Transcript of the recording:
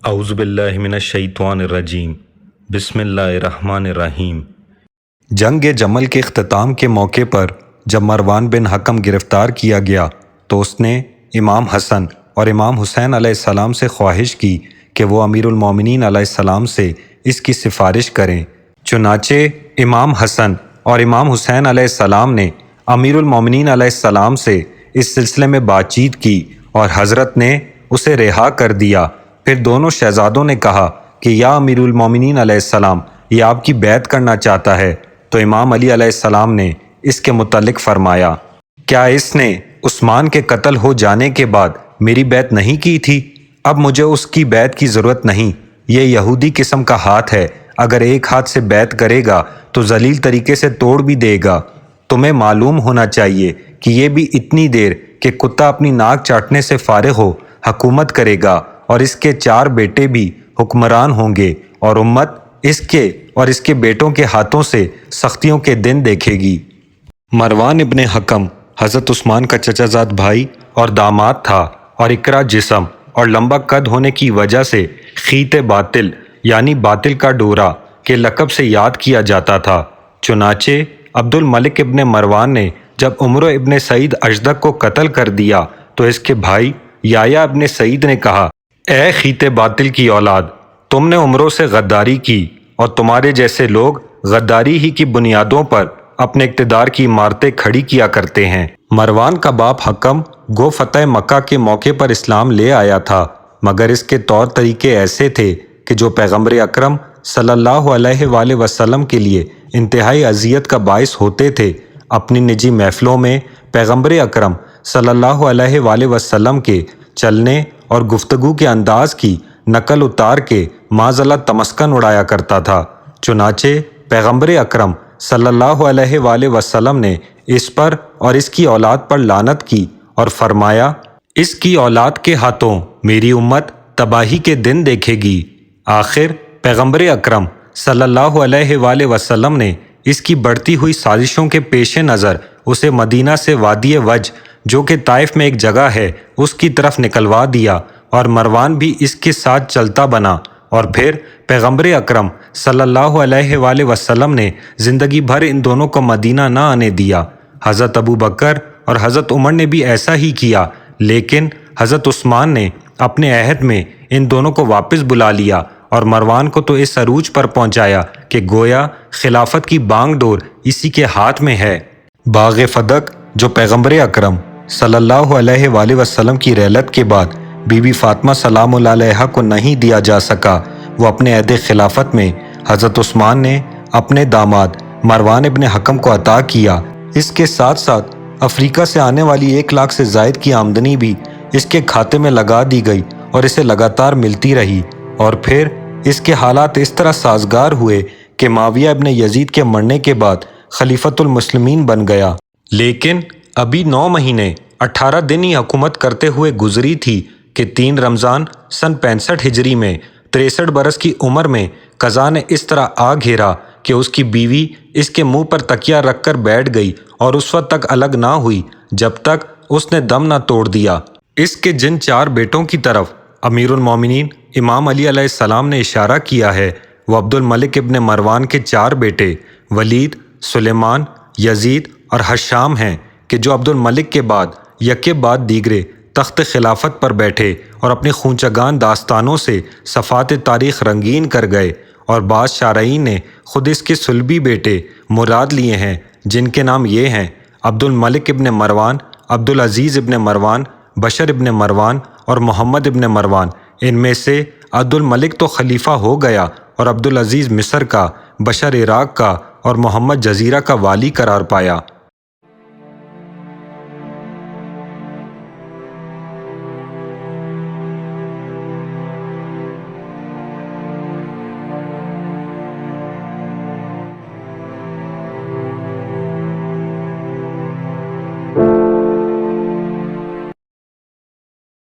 اعوذ باللہ من الشیطان الرجیم بسم اللہ الرحمن الرحیم۔ جنگ جمل کے اختتام کے موقع پر جب مروان بن حکم گرفتار کیا گیا تو اس نے امام حسن اور امام حسین علیہ السلام سے خواہش کی کہ وہ امیر المومنین علیہ السلام سے اس کی سفارش کریں۔ چنانچہ امام حسن اور امام حسین علیہ السلام نے امیر المومنین علیہ السلام سے اس سلسلے میں بات چیت کی اور حضرت نے اسے رہا کر دیا۔ پھر دونوں شہزادوں نے کہا کہ یا امیر المومنین علیہ السلام، یہ آپ کی بیعت کرنا چاہتا ہے۔ تو امام علی علیہ السلام نے اس کے متعلق فرمایا، کیا اس نے عثمان کے قتل ہو جانے کے بعد میری بیعت نہیں کی تھی؟ اب مجھے اس کی بیعت کی ضرورت نہیں۔ یہ یہودی قسم کا ہاتھ ہے، اگر ایک ہاتھ سے بیعت کرے گا تو ذلیل طریقے سے توڑ بھی دے گا۔ تمہیں معلوم ہونا چاہیے کہ یہ بھی اتنی دیر کہ کتا اپنی ناک چاٹنے سے فارغ ہو حکومت کرے گا، اور اس کے 4 بیٹے بھی حکمران ہوں گے، اور امت اس کے اور اس کے بیٹوں کے ہاتھوں سے سختیوں کے دن دیکھے گی۔ مروان ابن حکم حضرت عثمان کا چچا زاد بھائی اور داماد تھا، اور اکرا جسم اور لمبا قد ہونے کی وجہ سے خیت باطل یعنی باطل کا ڈورا کے لقب سے یاد کیا جاتا تھا۔ چنانچہ عبد الملک ابن مروان نے جب عمرو ابن سعید اشدق کو قتل کر دیا تو اس کے بھائی یحییٰ ابن سعید نے کہا، اے خیت باطل کی اولاد، تم نے عمرو سے غداری کی، اور تمہارے جیسے لوگ غداری ہی کی بنیادوں پر اپنے اقتدار کی عمارتیں کھڑی کیا کرتے ہیں۔ مروان کا باپ حکم گو فتح مکہ کے موقع پر اسلام لے آیا تھا، مگر اس کے طور طریقے ایسے تھے کہ جو پیغمبر اکرم صلی اللہ علیہ وآلہ وسلم کے لیے انتہائی اذیت کا باعث ہوتے تھے۔ اپنی نجی محفلوں میں پیغمبر اکرم صلی اللہ علیہ وآلہ وسلم کے چلنے اور گفتگو کے انداز کی نقل اتار کے معاذ اللہ تمسکن اڑایا کرتا تھا۔ چنانچہ پیغمبر اکرم صلی اللہ علیہ وآلہ وسلم نے اس پر اور اس کی اولاد پر لعنت کی اور فرمایا، اس کی اولاد کے ہاتھوں میری امت تباہی کے دن دیکھے گی۔ آخر پیغمبر اکرم صلی اللہ علیہ وآلہ وسلم نے اس کی بڑھتی ہوئی سازشوں کے پیش نظر اسے مدینہ سے وادی وج جو کہ طائف میں ایک جگہ ہے اس کی طرف نکلوا دیا، اور مروان بھی اس کے ساتھ چلتا بنا۔ اور پھر پیغمبر اکرم صلی اللہ علیہ وآلہ وسلم نے زندگی بھر ان دونوں کو مدینہ نہ آنے دیا۔ حضرت ابو بکر اور حضرت عمر نے بھی ایسا ہی کیا، لیکن حضرت عثمان نے اپنے عہد میں ان دونوں کو واپس بلا لیا، اور مروان کو تو اس عروج پر پہنچایا کہ گویا خلافت کی بانگ ڈور اسی کے ہاتھ میں ہے۔ باغ فدق جو پیغمبر اکرم صلی اللہ علیہ وآلہ وسلم کی رحلت کے بعد بی بی فاطمہ سلام اللہ علیہا کو نہیں دیا جا سکا، وہ اپنے عہد خلافت میں حضرت عثمان نے اپنے داماد مروان ابن حکم کو عطا کیا۔ اس کے ساتھ ساتھ افریقہ سے آنے والی 1 لاکھ سے زائد کی آمدنی بھی اس کے کھاتے میں لگا دی گئی اور اسے لگاتار ملتی رہی۔ اور پھر اس کے حالات اس طرح سازگار ہوئے کہ معاویہ ابن یزید کے مرنے کے بعد خلیفۃ المسلمین بن گیا۔ لیکن ابھی 9 مہینے 18 دن ہی حکومت کرتے ہوئے گزری تھی کہ 3 رمضان سن 65 ہجری میں 63 برس کی عمر میں قضا نے اس طرح آ گھیرا کہ اس کی بیوی اس کے منہ پر تکیہ رکھ کر بیٹھ گئی اور اس وقت تک الگ نہ ہوئی جب تک اس نے دم نہ توڑ دیا۔ اس کے جن 4 بیٹوں کی طرف امیر المومنین امام علی علیہ السلام نے اشارہ کیا ہے، وہ عبد الملک ابن مروان کے 4 بیٹے ولید، سلیمان، یزید اور حشام ہیں کہ جو عبد الملک کے بعد یکے بعد دیگرے تخت خلافت پر بیٹھے اور اپنی خونچگان داستانوں سے صفحات تاریخ رنگین کر گئے، اور بعض شارعین نے خود اس کے صلبی بیٹے مراد لیے ہیں جن کے نام یہ ہیں: عبد الملک ابن مروان، عبد العزیز ابن مروان، بشر ابن مروان اور محمد ابن مروان۔ ان میں سے عبد الملک تو خلیفہ ہو گیا اور عبد العزیز مصر کا، بشر عراق کا اور محمد جزیرہ کا والی قرار پایا۔